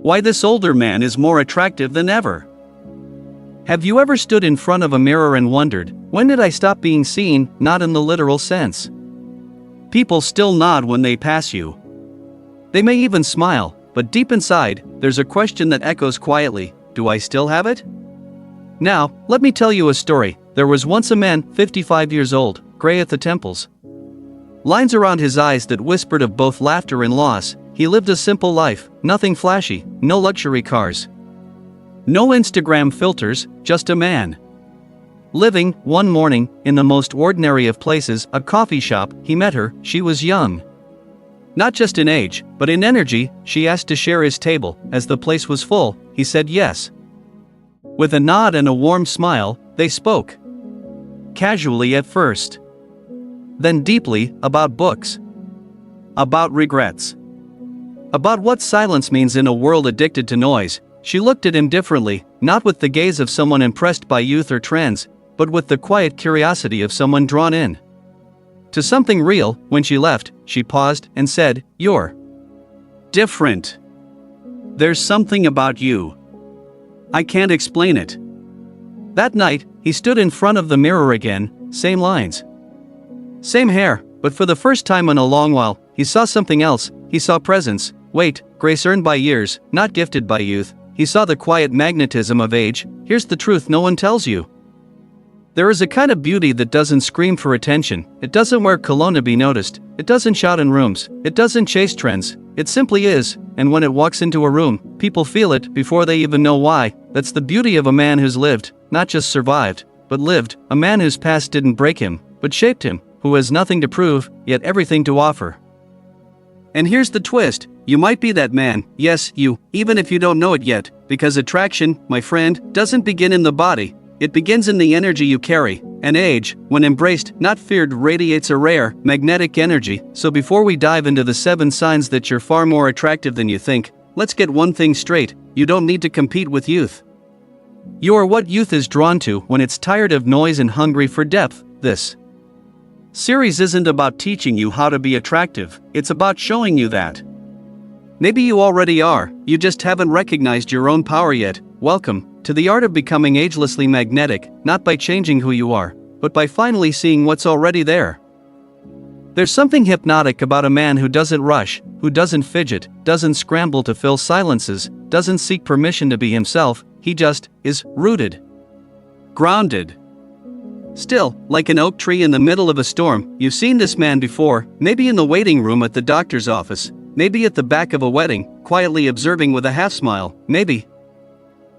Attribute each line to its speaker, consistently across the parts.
Speaker 1: Why this older man is more attractive than ever. Have you ever stood in front of a mirror and wondered, when did I stop being seen, not in the literal sense? People still nod when they pass you. They may even smile, but deep inside, there's a question that echoes quietly, do I still have it? Now, let me tell you a story. There was once a man, 55 years old, gray at the temples. Lines around his eyes that whispered of both laughter and loss. He lived a simple life, nothing flashy, no luxury cars. No Instagram filters, just a man. Living, one morning, in the most ordinary of places, a coffee shop. He met her. She was young. Not just in age, but in energy. She asked to share his table. As the place was full, he said yes. With a nod and a warm smile, they spoke. Casually at first. Then deeply, about books. About regrets. About what silence means in a world addicted to noise. She looked at him differently, not with the gaze of someone impressed by youth or trends, but with the quiet curiosity of someone drawn in to something real. When she left, she paused and said, "You're different. There's something about you. I can't explain it." That night, he stood in front of the mirror again, same lines. Same hair, but for the first time in a long while, he saw something else. He saw presence, weight, grace earned by years, not gifted by youth. He saw the quiet magnetism of age. Here's the truth no one tells you. There is a kind of beauty that doesn't scream for attention. It doesn't wear cologne to be noticed. It doesn't shout in rooms. It doesn't chase trends. It simply is, and when it walks into a room, people feel it before they even know why. That's the beauty of a man who's lived, not just survived, but lived. A man whose past didn't break him, but shaped him, who has nothing to prove, yet everything to offer. And here's the twist, you might be that man, yes, you, even if you don't know it yet, because attraction, my friend, doesn't begin in the body. It begins in the energy you carry, and age, when embraced, not feared, radiates a rare, magnetic energy. So before we dive into the 7 signs that you're far more attractive than you think, let's get one thing straight, you don't need to compete with youth. You are what youth is drawn to when it's tired of noise and hungry for depth. This series isn't about teaching you how to be attractive, it's about showing you that. Maybe you already are, you just haven't recognized your own power yet. Welcome to the art of becoming agelessly magnetic, not by changing who you are, but by finally seeing what's already there. There's something hypnotic about a man who doesn't rush, who doesn't fidget, doesn't scramble to fill silences, doesn't seek permission to be himself. He just is rooted, grounded. Still, like an oak tree in the middle of a storm. You've seen this man before, maybe in the waiting room at the doctor's office, maybe at the back of a wedding, quietly observing with a half smile, maybe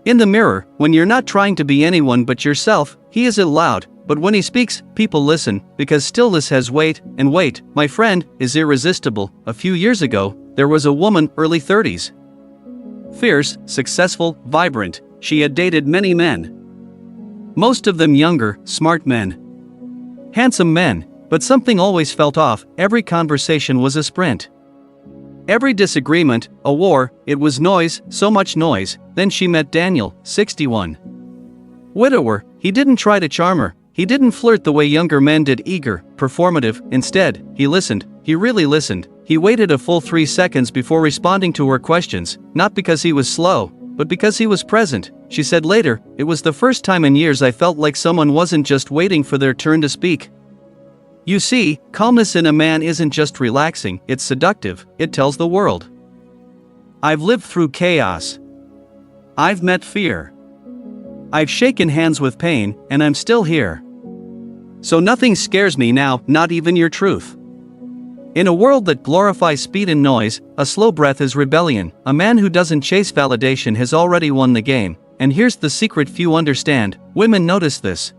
Speaker 1: in the mirror, when you're not trying to be anyone but yourself. He isn't loud, but when he speaks, people listen, because stillness has weight, and weight, my friend, is irresistible. A few years ago, there was a woman, early 30s. Fierce, successful, vibrant. She had dated many men. Most of them younger, smart men. Handsome men, but something always felt off. Every conversation was a sprint. Every disagreement, a war. It was noise, so much noise. Then she met Daniel, 61. Widower. He didn't try to charm her. He didn't flirt the way younger men did, eager, performative. Instead, he listened. He really listened. He waited a full 3 seconds before responding to her questions, not because he was slow, but because he was present. She said later, "It was the first time in years I felt like someone wasn't just waiting for their turn to speak." You see, calmness in a man isn't just relaxing, it's seductive. It tells the world, I've lived through chaos. I've met fear. I've shaken hands with pain, and I'm still here. So nothing scares me now, not even your truth. In a world that glorifies speed and noise, a slow breath is rebellion. A man who doesn't chase validation has already won the game. And here's the secret few understand, women notice this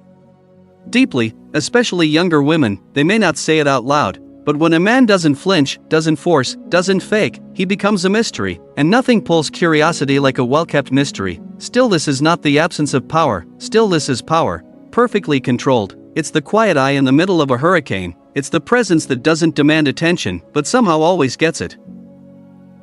Speaker 1: deeply, especially younger women. They may not say it out loud, but when a man doesn't flinch, doesn't force, doesn't fake, he becomes a mystery, and nothing pulls curiosity like a well-kept mystery. Stillness is not the absence of power, stillness is power, perfectly controlled. It's the quiet eye in the middle of a hurricane. It's the presence that doesn't demand attention, but somehow always gets it.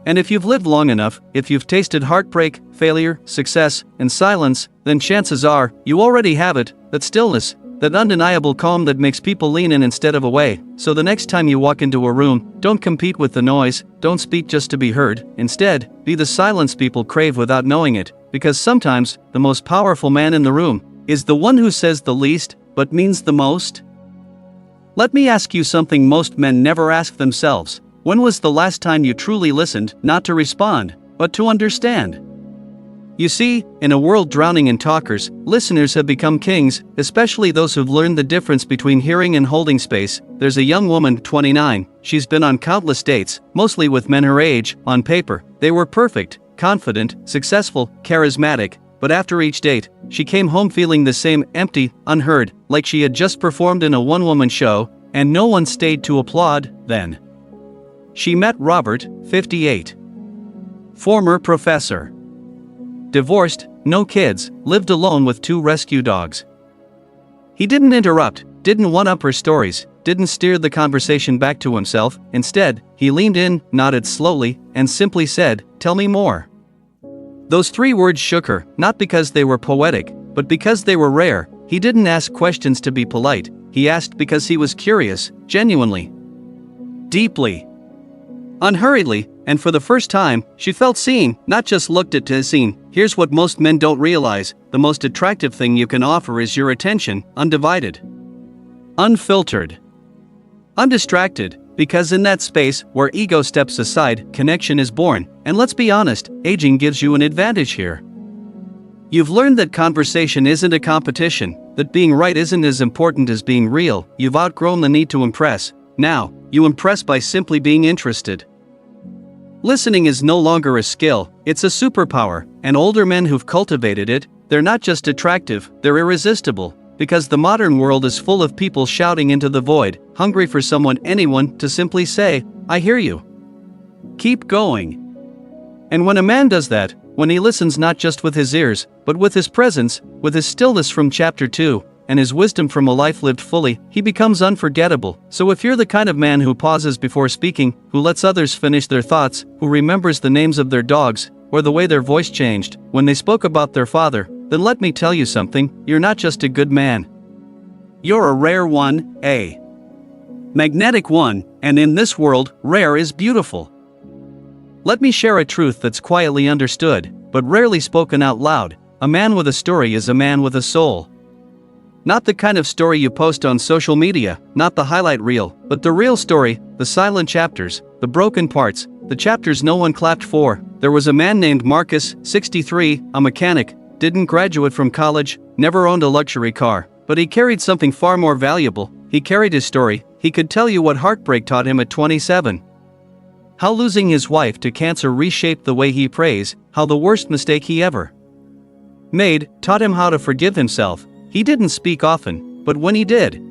Speaker 1: And if you've lived long enough, if you've tasted heartbreak, failure, success, and silence, then chances are, you already have it, that stillness, that undeniable calm that makes people lean in instead of away. So the next time you walk into a room, don't compete with the noise, don't speak just to be heard. Instead, be the silence people crave without knowing it, because sometimes, the most powerful man in the room is the one who says the least, but means the most. Let me ask you something most men never ask themselves. When was the last time you truly listened, not to respond, but to understand? You see, in a world drowning in talkers, listeners have become kings, especially those who've learned the difference between hearing and holding space. There's a young woman, 29, she's been on countless dates, mostly with men her age. On paper, they were perfect, confident, successful, charismatic, but after each date, she came home feeling the same, empty, unheard, like she had just performed in a one-woman show, and no one stayed to applaud. Then she met Robert, 58. Former professor. Divorced, no kids, lived alone with 2 rescue dogs. He didn't interrupt, didn't one-up her stories, didn't steer the conversation back to himself. Instead, he leaned in, nodded slowly, and simply said, "Tell me more." Those 3 words shook her, not because they were poetic, but because they were rare. He didn't ask questions to be polite, he asked because he was curious, genuinely, deeply, unhurriedly, and for the first time, she felt seen, not just looked at as seen. Here's what most men don't realize: the most attractive thing you can offer is your attention, undivided, unfiltered, undistracted, because in that space, where ego steps aside, connection is born. And let's be honest, aging gives you an advantage here. You've learned that conversation isn't a competition, that being right isn't as important as being real. You've outgrown the need to impress. Now, you impress by simply being interested. Listening is no longer a skill, it's a superpower, and older men who've cultivated it, they're not just attractive, they're irresistible, because the modern world is full of people shouting into the void, hungry for anyone, to simply say, "I hear you. Keep going." And when a man does that, when he listens not just with his ears, but with his presence, with his stillness from chapter 2, and his wisdom from a life lived fully, he becomes unforgettable. So if you're the kind of man who pauses before speaking, who lets others finish their thoughts, who remembers the names of their dogs, or the way their voice changed when they spoke about their father, then let me tell you something: you're not just a good man. You're a rare one, a magnetic one, and in this world, rare is beautiful. Let me share a truth that's quietly understood, but rarely spoken out loud. A man with a story is a man with a soul. Not the kind of story you post on social media, not the highlight reel, but the real story, the silent chapters, the broken parts, the chapters no one clapped for. There was a man named Marcus, 63, a mechanic, didn't graduate from college, never owned a luxury car, but he carried something far more valuable. He carried his story. He could tell you what heartbreak taught him at 27. How losing his wife to cancer reshaped the way he prays, how the worst mistake he ever made taught him how to forgive himself. He didn't speak often, but when he did,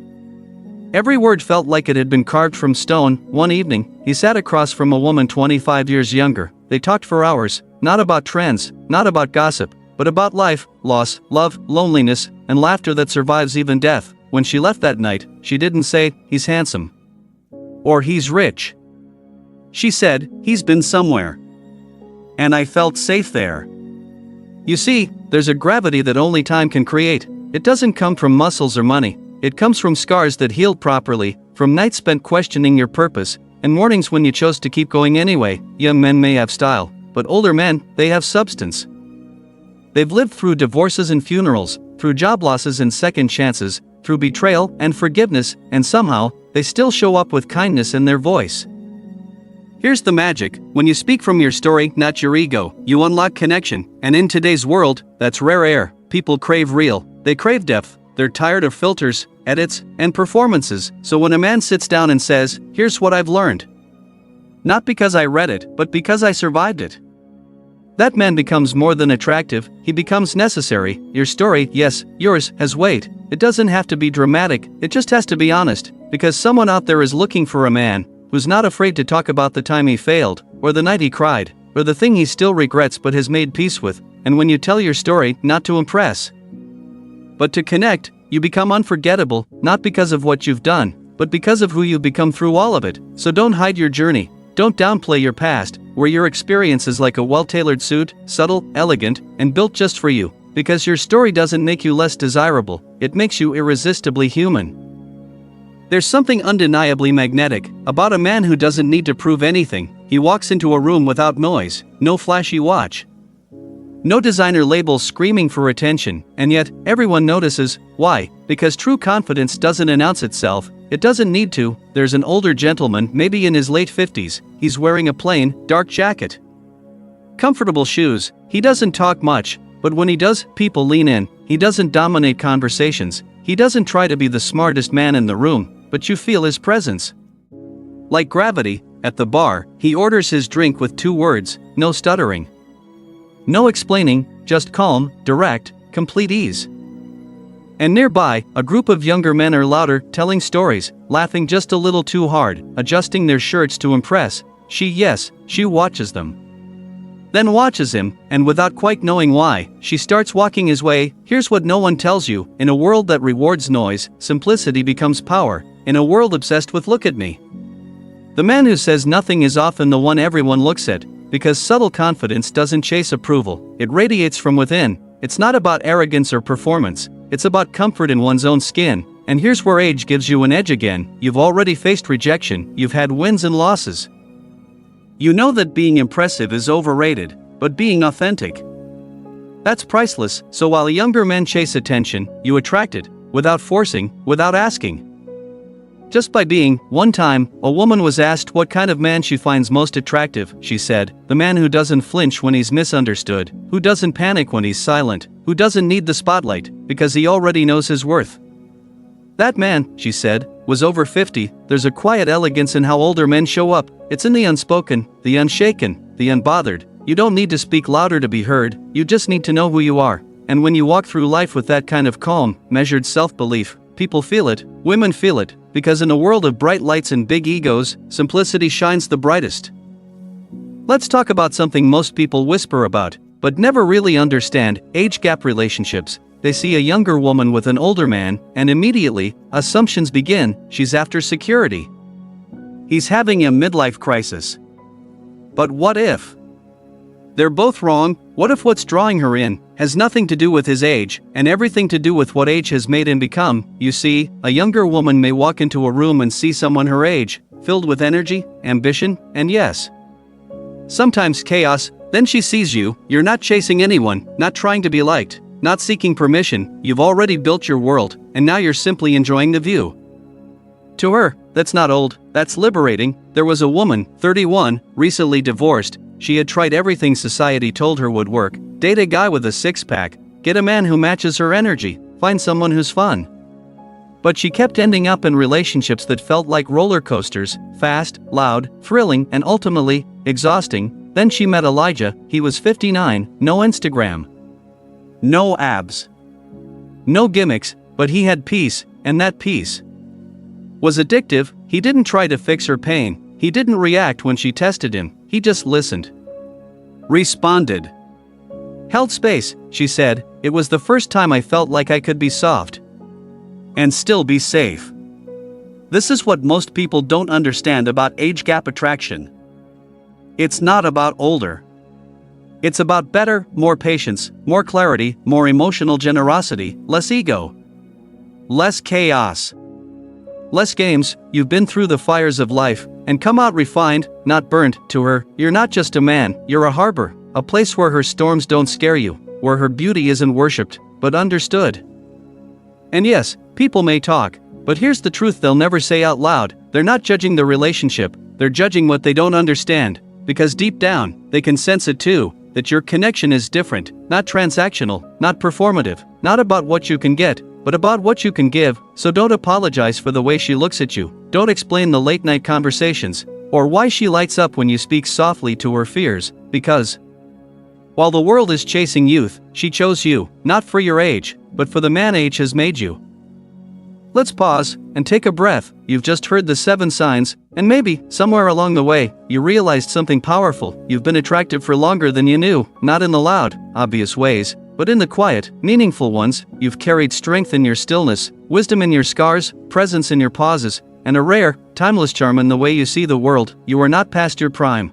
Speaker 1: every word felt like it had been carved from stone. One evening, he sat across from a woman 25 years younger. They talked for hours, not about trends, not about gossip, but about life, loss, love, loneliness, and laughter that survives even death. When she left that night, she didn't say, "He's handsome," or "He's rich." She said, "He's been somewhere." And I felt safe there. You see, there's a gravity that only time can create. It doesn't come from muscles or money. It comes from scars that healed properly, from nights spent questioning your purpose, and mornings when you chose to keep going anyway. Young men may have style, but older men, they have substance. They've lived through divorces and funerals, through job losses and second chances, through betrayal and forgiveness, and somehow, they still show up with kindness in their voice. Here's the magic: when you speak from your story, not your ego, you unlock connection, and in today's world, that's rare air. People crave real, they crave depth, they're tired of filters, edits, and performances. So when a man sits down and says, "Here's what I've learned," not because I read it, but because I survived it, that man becomes more than attractive, he becomes necessary. Your story, yes, yours, has weight. It doesn't have to be dramatic, it just has to be honest, because someone out there is looking for a man who's not afraid to talk about the time he failed, or the night he cried, or the thing he still regrets but has made peace with. And when you tell your story, not to impress, but to connect, you become unforgettable, not because of what you've done, but because of who you've become through all of it. So don't hide your journey, don't downplay your past, where your experience is like a well-tailored suit, subtle, elegant, and built just for you. because your story doesn't make you less desirable, it makes you irresistibly human. There's something undeniably magnetic about a man who doesn't need to prove anything. He walks into a room without noise, no flashy watch, no designer labels screaming for attention, and yet, everyone notices. Why? Because true confidence doesn't announce itself, it doesn't need to. There's an older gentleman, maybe in his late 50s, he's wearing a plain, dark jacket, comfortable shoes, he doesn't talk much, but when he does, people lean in. He doesn't dominate conversations, he doesn't try to be the smartest man in the room, but you feel his presence. Like gravity, at the bar, he orders his drink with 2 words, no stuttering. No explaining, just calm, direct, complete ease. And nearby, a group of younger men are louder, telling stories, laughing just a little too hard, adjusting their shirts to impress. She watches them. Then watches him, and without quite knowing why, she starts walking his way. Here's what no one tells you: in a world that rewards noise, simplicity becomes power. In a world obsessed with "look at me," the man who says nothing is often the one everyone looks at. Because subtle confidence doesn't chase approval, it radiates from within. It's not about arrogance or performance, it's about comfort in one's own skin. And here's where age gives you an edge again: you've already faced rejection, you've had wins and losses. You know that being impressive is overrated, but being authentic, that's priceless. So while younger men chase attention, you attract it, without forcing, without asking. Just by being. One time, a woman was asked what kind of man she finds most attractive. She said, the man who doesn't flinch when he's misunderstood, who doesn't panic when he's silent, who doesn't need the spotlight, because he already knows his worth. That man, she said, was over 50. There's a quiet elegance in how older men show up. It's in the unspoken, the unshaken, the unbothered. You don't need to speak louder to be heard, you just need to know who you are. And when you walk through life with that kind of calm, measured self-belief, people feel it, women feel it, because in a world of bright lights and big egos, simplicity shines the brightest. Let's talk about something most people whisper about, but never really understand: age gap relationships. They see a younger woman with an older man, and immediately, assumptions begin: she's after security, he's having a midlife crisis. But what if they're both wrong? What if what's drawing her in has nothing to do with his age, and everything to do with what age has made him become? You see, a younger woman may walk into a room and see someone her age, filled with energy, ambition, and yes, sometimes chaos. Then she sees you. You're not chasing anyone, not trying to be liked, not seeking permission. You've already built your world, and now you're simply enjoying the view. To her, that's not old, that's liberating. There was a woman, 31, recently divorced. She had tried everything society told her would work: date a guy with a six-pack, get a man who matches her energy, find someone who's fun. But she kept ending up in relationships that felt like roller coasters: fast, loud, thrilling, and ultimately, exhausting. Then she met Elijah. He was 59, no Instagram, no abs, no gimmicks, but he had peace, and that peace was addictive. He didn't try to fix her pain, he didn't react when she tested him, he just listened, responded, held space. She said, it was the first time I felt like I could be soft and still be safe. This is what most people don't understand about age gap attraction. It's not about older. It's about better, more patience, more clarity, more emotional generosity, less ego, less chaos, less games. You've been through the fires of life and come out refined, not burned. To her, you're not just a man, you're a harbor, a place where her storms don't scare you, where her beauty isn't worshipped, but understood. And yes, people may talk, but here's the truth they'll never say out loud: they're not judging the relationship, they're judging what they don't understand, because deep down, they can sense it too, that your connection is different, not transactional, not performative, not about what you can get, but about what you can give. So don't apologize for the way she looks at you, don't explain the late night conversations, or why she lights up when you speak softly to her fears, because while the world is chasing youth, she chose you, not for your age, but for the man age has made you. Let's pause and take a breath. You've just heard the 7 signs, and maybe, somewhere along the way, you realized something powerful. You've been attractive for longer than you knew, not in the loud, obvious ways, but in the quiet, meaningful ones. You've carried strength in your stillness, wisdom in your scars, presence in your pauses, and a rare, timeless charm in the way you see the world. You are not past your prime.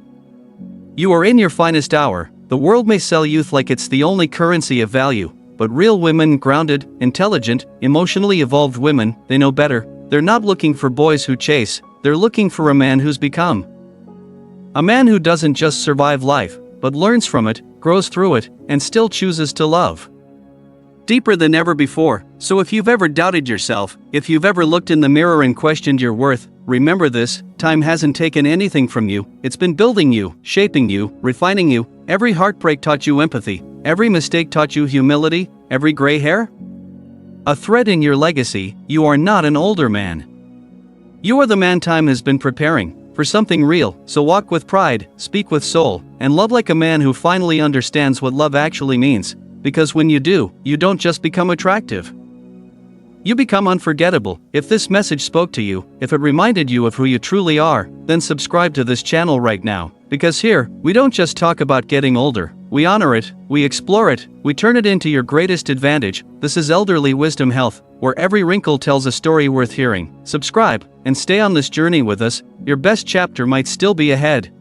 Speaker 1: You are in your finest hour. The world may sell youth like it's the only currency of value, but real women, grounded, intelligent, emotionally evolved women, they know better. They're not looking for boys who chase, they're looking for a man who's become. A man who doesn't just survive life, but learns from it, grows through it, and still chooses to love. Deeper than ever before. So if you've ever doubted yourself, if you've ever looked in the mirror and questioned your worth, remember this: time hasn't taken anything from you, it's been building you, shaping you, refining you. Every heartbreak taught you empathy, every mistake taught you humility, every gray hair? A thread in your legacy. You are not an older man. You are the man time has been preparing for something real, so walk with pride, speak with soul, and love like a man who finally understands what love actually means. Because when you do, you don't just become attractive. You become unforgettable. If this message spoke to you, if it reminded you of who you truly are, then subscribe to this channel right now. Because here, we don't just talk about getting older, we honor it, we explore it, we turn it into your greatest advantage. This is Elderly Wisdom Health, where every wrinkle tells a story worth hearing. Subscribe, and stay on this journey with us. Your best chapter might still be ahead.